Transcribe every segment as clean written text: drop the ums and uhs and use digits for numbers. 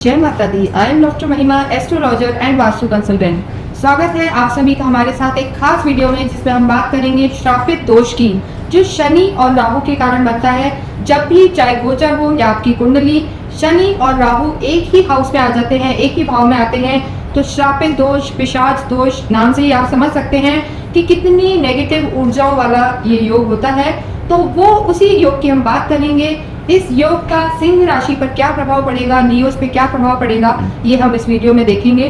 जय माता दी। I am doctor महिमा, एस्ट्रोलॉजर एंड वास्तु कंसल्टेंट। स्वागत है आप सभी का हमारे साथ एक खास वीडियो में, जिसमें हम बात करेंगे श्रापित दोष की, जो शनि और राहु के कारण बनता है। जब भी चाहे गोचर हो या आपकी कुंडली, शनि और राहु एक ही हाउस में आ जाते हैं, एक ही भाव में आते हैं, तो श्रापित दोष, पिशाच दोष नाम से ही आप समझ सकते हैं कि कितनी नेगेटिव ऊर्जाओं वाला ये योग होता है। तो वो उसी योग की हम बात करेंगे। इस योग का सिंह राशि पर क्या प्रभाव पड़ेगा, लियोस पे क्या प्रभाव पड़ेगा, ये हम इस वीडियो में देखेंगे।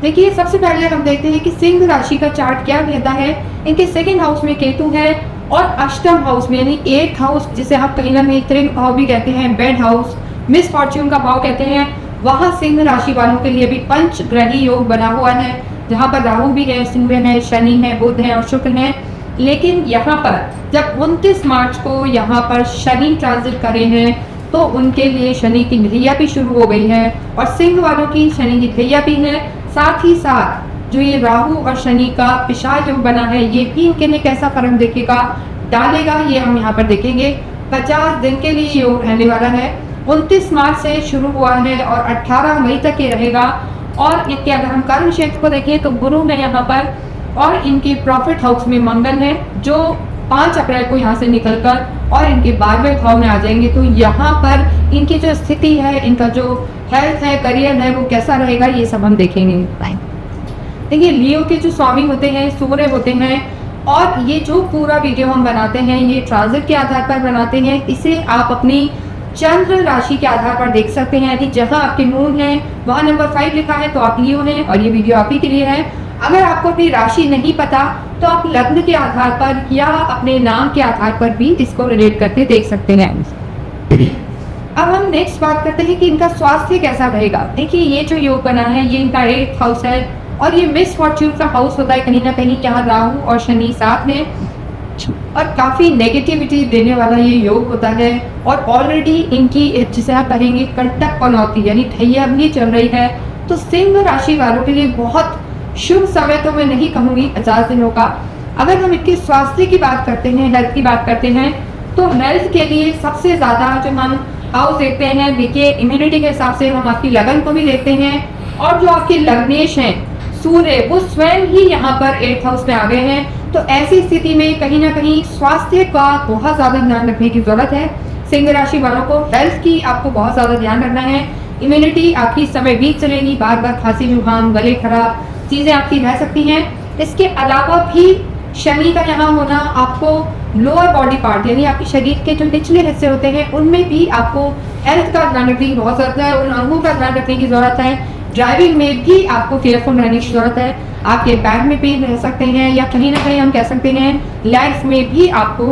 देखिए, सबसे पहले हम देखते हैं कि सिंह राशि का चार्ट क्या कहता है। इनके सेकंड हाउस में केतु है और अष्टम हाउस में यानी 8th हाउस, जिसे हम कहीं ना कहीं त्रिक भाव भी कहते हैं, बेड हाउस, मिस फॉर्च्यून का भाव कहते हैं, वहां सिंह राशि वालों के लिए भी पंचग्रही योग बना हुआ है, जहां पर राहु भी है, सूर्य है, शनि है, बुध है और शुक्र है। लेकिन यहाँ पर जब 29 मार्च को यहाँ पर शनि ट्रांजिट करे हैं, तो उनके लिए शनि की ढैया भी शुरू हो गई है और सिंह वालों की शनि की ढैया भी है। साथ ही साथ जो ये राहु और शनि का पिशाच योग बना है, ये भी इनके लिए कैसा फर्क देखेगा, डालेगा, ये हम यहाँ पर देखेंगे। 50 दिन के लिए योग रहने वाला है। 29 मार्च से शुरू हुआ है और 18 मई तक ये रहेगा। और इनके अगर हम कर्म क्षेत्र को देखें तो गुरु है यहाँ पर, और इनके प्रॉफिट हाउस में मंगल है, जो 5 अप्रैल को यहाँ से निकलकर और इनके 12वें भाव में आ जाएंगे। तो यहाँ पर इनकी जो स्थिति है, इनका जो हेल्थ है, करियर है, वो कैसा रहेगा, ये सब हम देखेंगे। देखिए, लियो के जो स्वामी होते हैं सूर्य होते हैं, और ये जो पूरा वीडियो हम बनाते हैं ये ट्रांजिट के आधार पर बनाते हैं। इसे आप अपनी चंद्र राशि के आधार पर देख सकते हैं, यानी जहाँ आपके मून है वहाँ नंबर 5 लिखा है तो आप लियो हैं, और ये वीडियो आप ही के लिए है। अगर आपको अपनी राशि नहीं पता तो आप लग्न के आधार पर या अपने नाम के आधार पर भी इसको रिलेट करके देख सकते हैं। अब हम नेक्स्ट बात करते हैं कि इनका स्वास्थ्य कैसा रहेगा। देखिए, ये जो योग बना है ये इनका 8th हाउस है और ये मिस फॉर्च्यून का हाउस होता है कहीं ना कहीं, जहाँ राहु और शनि साथ में, और काफी नेगेटिविटी देने वाला ये योग होता है। और ऑलरेडी इनकी जिसे आप कहेंगे कंटक पनौती यानी ढैया भी चल रही है। तो सिंह राशि वालों के लिए बहुत शुभ समय तो मैं नहीं कहूँगी 50 दिनों का। अगर हम इनके स्वास्थ्य की बात करते हैं, हेल्थ की बात करते हैं, तो हेल्थ के लिए सबसे ज़्यादा जो हम हाउस देखते हैं, देखिए इम्यूनिटी के हिसाब से हम आपकी लगन को भी देखते हैं, और जो आपके लग्नेश हैं सूर्य, वो स्वयं ही यहाँ पर 8th हाउस में आ गए हैं। तो ऐसी स्थिति में कहीं ना कहीं स्वास्थ्य का बहुत ज़्यादा ध्यान रखने की जरूरत है। सिंह राशि वालों को हेल्थ की आपको बहुत ज़्यादा ध्यान रखना है। इम्यूनिटी आपकी समय वीक चलेगी, बार बार खांसी, जुकाम, गले खराब चीज़ें आपकी रह सकती हैं। इसके अलावा भी शनि का यहाँ होना आपको लोअर बॉडी पार्ट यानी आपके शरीर के जो निचले हिस्से होते हैं उनमें भी आपको हेल्थ का ध्यान रखने की बहुत ज़रूरत है, उन अंगों का ध्यान रखने की ज़रूरत है। ड्राइविंग में भी आपको केयरफुल रहने की ज़रूरत है। आपके बैक में पेन रह सकते हैं, या कहीं ना कहीं हम कह सकते हैं लेग्स में भी आपको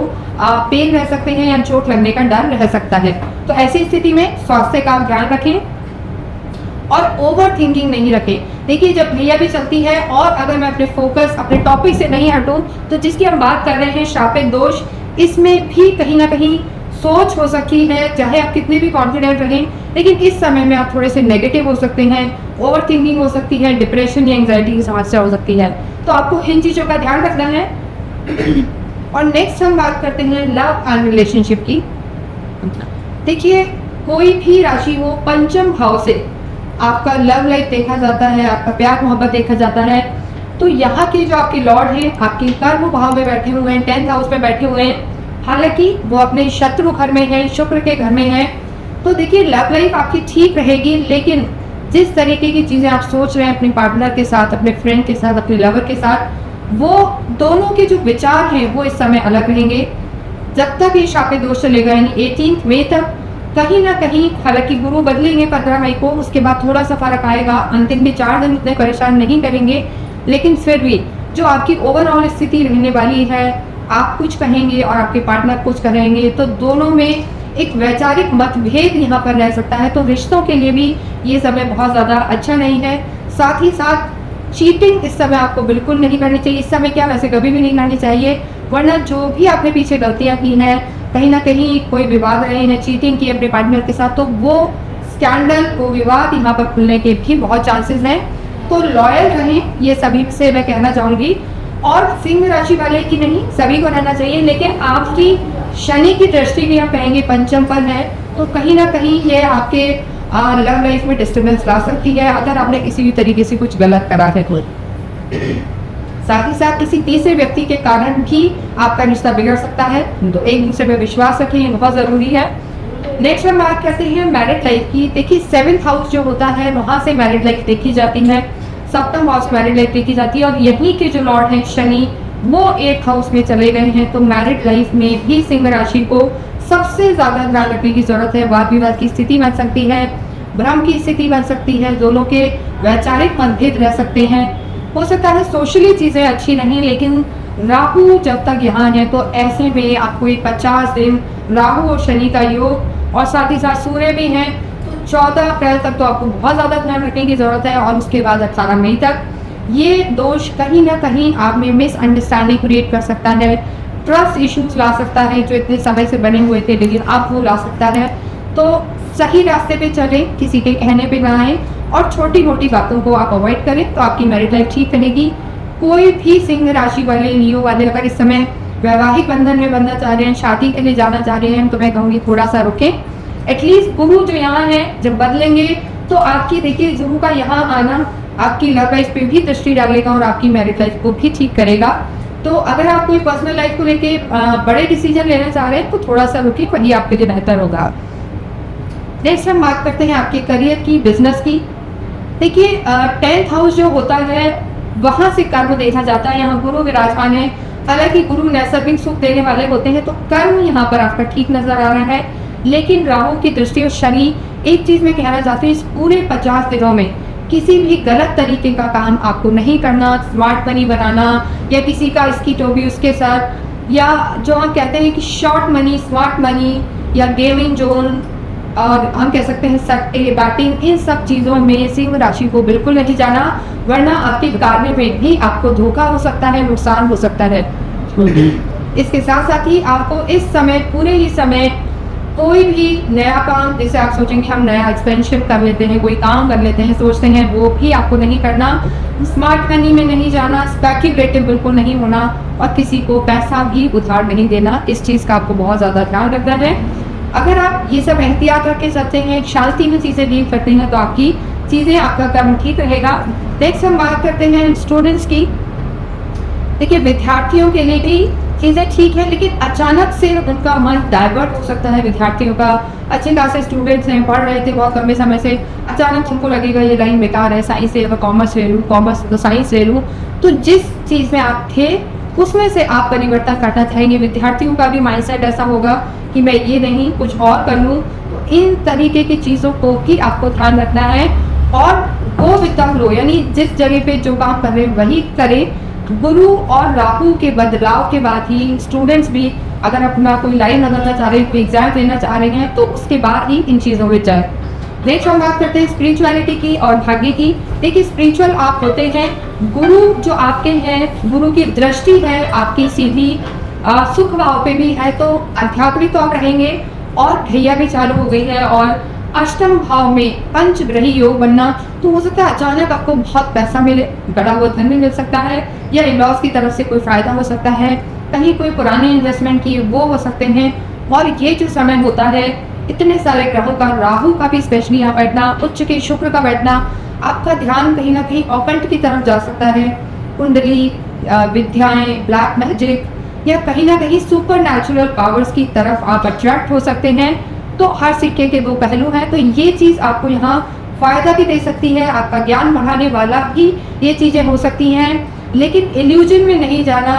पेन रह सकते हैं या चोट लगने का डर रह सकता है। तो ऐसी स्थिति में स्वास्थ्य का ध्यान रखें और ओवर थिंकिंग नहीं रखें। देखिए, जब क्रिया भी चलती है, और अगर मैं अपने फोकस अपने टॉपिक से नहीं हटूं, तो जिसकी हम बात कर रहे हैं श्रापित दोष, इसमें भी कहीं ना कहीं सोच हो सकती है, चाहे आप कितने भी कॉन्फिडेंट रहें, लेकिन इस समय में आप थोड़े से नेगेटिव हो सकते हैं, ओवर थिंकिंग हो सकती है, डिप्रेशन या एंग्जाइटी की समस्या हो सकती है। तो आपको इन चीज़ों का ध्यान रखना है। और नेक्स्ट हम बात करते हैं लव एंड रिलेशनशिप की। देखिए, कोई भी राशि हो, पंचम भाव से आपका लव लाइफ देखा जाता है, आपका प्यार मोहब्बत देखा जाता है। तो यहाँ के जो आपके लॉर्ड हैं आपके कर्म भाव में बैठे हुए हैं, 10th हाउस में बैठे हुए हैं, हालांकि वो अपने शत्रु घर में है, शुक्र के घर में है। तो देखिए, लव लाइफ आपकी ठीक रहेगी, लेकिन जिस तरीके की चीज़ें आप सोच रहे हैं अपने पार्टनर के साथ, अपने फ्रेंड के साथ, अपने लवर के साथ, वो दोनों के जो विचार हैं वो इस समय अलग रहेंगे। जब तक ये श्रापित दोष चलेगा यानी 18 मई तक, कहीं ना कहीं, हालांकि गुरु बदलेंगे 15 मई को, उसके बाद थोड़ा सा फर्क आएगा। अंतिम के 4 दिन उतने परेशान नहीं करेंगे, लेकिन फिर भी जो आपकी ओवरऑल स्थिति रहने वाली है, आप कुछ कहेंगे और आपके पार्टनर कुछ कहेंगे, तो दोनों में एक वैचारिक मतभेद यहाँ पर रह सकता है। तो रिश्तों के लिए भी ये समय बहुत ज़्यादा अच्छा नहीं है। साथ ही साथ चीटिंग इस समय आपको बिल्कुल नहीं करनी चाहिए। इस समय क्या, वैसे कभी भी नहीं करनी चाहिए, वरना जो भी आपने पीछे गलतियाँ की हैं, कहीं ना कहीं कोई विवाद रहे हैं, चीटिंग की अपने पार्टनर के साथ, तो वो स्कैंडल, वो विवाद यहाँ पर खुलने के भी बहुत चांसेस हैं। तो लॉयल रहें, ये सभी से मैं कहना चाहूँगी। और सिंह राशि वाले की नहीं, सभी को रहना चाहिए, लेकिन आपकी शनि की दृष्टि भी आप कहेंगे पंचम पर है, तो कहीं ना कहीं ये आपके लव लाइफ में डिस्टर्बेंस ला सकती है अगर आपने किसी भी तरीके से कुछ गलत करा है तो। साथ ही साथ किसी तीसरे व्यक्ति के कारण भी आपका रिश्ता बिगड़ सकता है, तो एक दूसरे पर विश्वास रखें, ये बहुत ज़रूरी है। नेक्स्ट हम बात करते हैं मैरिड लाइफ की। देखिए 7th हाउस जो होता है वहाँ से मैरिड लाइफ देखी जाती है, सप्तम हाउस मैरिड लाइफ देखी जाती है, और यहीं के जो लॉर्ड हैं शनि वो 8th हाउस में चले गए हैं। तो मैरिड लाइफ में भी सिंह राशि को सबसे ज़्यादा ध्यान रखने की जरूरत है। वाद विवाद की स्थिति बन सकती है, भ्रम की स्थिति बन सकती है, दोनों के वैचारिक मतभेद रह सकते हैं, हो सकता है सोशली चीज़ें अच्छी नहीं, लेकिन राहु जब तक यहाँ है तो ऐसे में आपको एक 50 दिन राहु और शनि का योग, और साथ ही साथ सूर्य भी हैं, तो 14 अप्रैल तक तो आपको बहुत ज़्यादा ध्यान रखने की ज़रूरत है। और उसके बाद 18 मई तक ये दोष कहीं ना कहीं आप में मिसअंडरस्टैंडिंग क्रिएट कर सकता है, ट्रस्ट इश्यूज ला सकता है जो इतने समय से बने हुए थे, लेकिन अब वो ला सकता है। तो सही रास्ते पे चलें, किसी के कहने पे ना आए, और छोटी मोटी बातों को आप अवॉइड करें तो आपकी मैरिड लाइफ ठीक रहेगी। कोई भी सिंह राशि वाले, लियो वाले अगर इस समय वैवाहिक बंधन में बनना चाह रहे हैं, शादी के लिए जाना चाह रहे हैं, तो मैं कहूँगी थोड़ा सा रुकें। एटलीस्ट गुरु जो यहाँ है जब बदलेंगे तो आपकी, देखिए गुरु का यहाँ आना आपकी लव लाइफ पे भी दृष्टि डालेगा और आपकी मैरिड लाइफ को भी ठीक करेगा। तो अगर आप कोई पर्सनल लाइफ को लेके बड़े डिसीजन लेना चाह रहे हैं तो थोड़ा सा रुकिए, वही आपके लिए बेहतर होगा। नेक्स्ट हम बात करते हैं आपके करियर की, बिजनेस की। देखिए 10th हाउस जो होता है वहाँ से कर्म देखा जाता है, यहाँ गुरु विराजमान है। हालांकि गुरु नैसर्गिक सुख देने वाले होते हैं, तो कर्म यहाँ पर आपका ठीक नजर आ रहा है, लेकिन राहु की दृष्टि और शनि, एक चीज में कहना चाहती हूँ, इस पूरे 50 दिनों में किसी भी गलत तरीके का काम आपको नहीं करना। स्मार्ट मनी बनाना या किसी का इसकी टोबी उसके साथ, या जो हम कहते हैं कि शॉर्ट मनी, स्मार्ट मनी, या गेमिंग जोन, और हम कह सकते हैं सट्टे, बैटिंग, इन सब चीज़ों में सिंह राशि को बिल्कुल नहीं जाना, वरना आपके कार्य में भी आपको धोखा हो सकता है, नुकसान हो सकता है। इसके साथ साथ ही आपको इस समय, पूरे ही समय, कोई भी नया काम, जैसे आप सोचेंगे हम नया एक्सपेंशन कर लेते हैं, कोई काम कर लेते हैं, सोचते हैं, वो भी आपको नहीं करना। स्मार्ट मनी में नहीं जाना, स्पेक्युलेटिव बिल्कुल नहीं होना, और किसी को पैसा भी उधार नहीं देना। इस चीज़ का आपको बहुत ज़्यादा ध्यान रखना है। अगर आप ये सब एहतियात रख के चलते हैं, शांति में चीज़ें डील करते हैं, तो आपकी चीज़ें, आपका कर्म ठीक रहेगा। नेक्स्ट हम बात करते हैं स्टूडेंट्स की। देखिए विद्यार्थियों के लिए भी चीज़ें ठीक है, लेकिन अचानक से उनका मन डाइवर्ट हो सकता है। विद्यार्थियों का, अच्छे खासे स्टूडेंट्स हैं, पढ़ रहे थे बहुत लंबे समय से, अचानक उनको लगेगा ये लाइन बेकार है, साइंस से कॉमर्स ले लूँ, कॉमर्स तो साइंस ले लूँ। तो जिस चीज़ में आप थे उसमें से आप परिवर्तन करना चाहेंगे। विद्यार्थियों का भी माइंडसेट ऐसा होगा कि मैं ये नहीं कुछ और कर लूँ। तो इन तरीके की चीज़ों को भी आपको ध्यान रखना है, और वो विद लो, यानी जिस जगह पे जो काम कर रहे हैं वही करें। गुरु और राहु के बदलाव के बाद ही स्टूडेंट्स भी अगर अपना कोई लाइन बदलना चाह रहे हैं, कोई एग्जाम देना चाह रहे हैं, तो उसके बाद ही इन चीज़ों में जाए। नेक्स्ट हम बात करते हैं स्पिरिचुअलिटी की और भाग्य की। देखिए स्पिरिचुअल आप होते हैं, गुरु जो आपके हैं, गुरु की दृष्टि है आपकी सीधी सुख भाव पे भी है, तो आध्यात्मिक तो आप रहेंगे, और ढैया भी चालू हो गई है, और अष्टम भाव में पंचग्रही योग बनना, तो हो सकता है अचानक आपको बहुत पैसा मिले, बड़ा हुआ धन मिल सकता है, या इन-लॉज की तरफ से कोई फायदा हो सकता है, कहीं कोई पुराने इन्वेस्टमेंट की वो हो सकते हैं। और ये जो समय होता है, इतने सारे ग्रहों का, राहु का भी स्पेशली यहाँ बैठना, उच्च के शुक्र का बैठना, आपका ध्यान कहीं ना कहीं ऑकल्ट की तरफ जा सकता है। कुंडली, विद्याएं, ब्लैक मैजिक, या कहीं ना कहीं सुपर नेचुरल पावर्स की तरफ आप अट्रैक्ट हो सकते हैं। तो हर सिक्के के दो पहलू हैं, तो ये चीज़ आपको यहाँ फायदा भी दे सकती है, आपका ज्ञान बढ़ाने वाला भी ये चीज़ें हो सकती हैं। लेकिन इल्यूजन में नहीं जाना,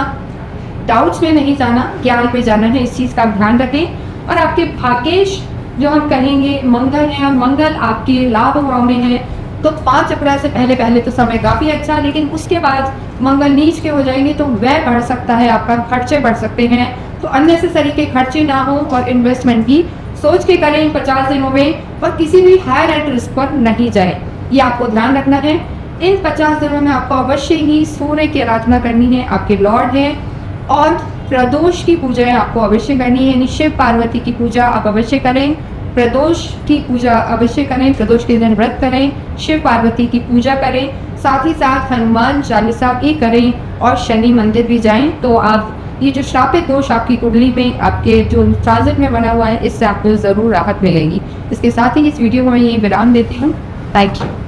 डाउट्स में नहीं जाना, ज्ञान पे जाना है, इस चीज़ का ध्यान रखें। और आपके भाग्येश जो हम कहेंगे मंगल है, और मंगल आपके लाभ भाव में है, तो 5 अप्रैल से पहले तो समय काफ़ी अच्छा, लेकिन उसके बाद मंगल नीच के हो जाएंगे तो व्यय बढ़ सकता है, आपका खर्चे बढ़ सकते हैं। तो अननेसेसरी के खर्चे ना हो, और इन्वेस्टमेंट भी सोच के करें 50 दिनों में, और किसी भी हायर एंड रिस्क पर नहीं जाए, ये आपको ध्यान रखना है। इन 50 दिनों में आपको अवश्य ही सूर्य की आराधना करनी है, आपके लॉर्ड हैं, और प्रदोष की पूजा आपको अवश्य करनी है, शिव पार्वती की पूजा आप अवश्य करें, प्रदोष की पूजा अवश्य करें, प्रदोष के दिन व्रत करें, शिव पार्वती की पूजा करें, साथ ही साथ हनुमान चालीसा भी करें, और शनि मंदिर भी जाएं। तो आप ये जो श्रापित दोष आपकी कुंडली में, आपके जो ट्रांजिट में बना हुआ है, इससे आपको ज़रूर राहत मिलेगी। इसके साथ ही इस वीडियो को मैं यही विराम देती हूँ। Thank you.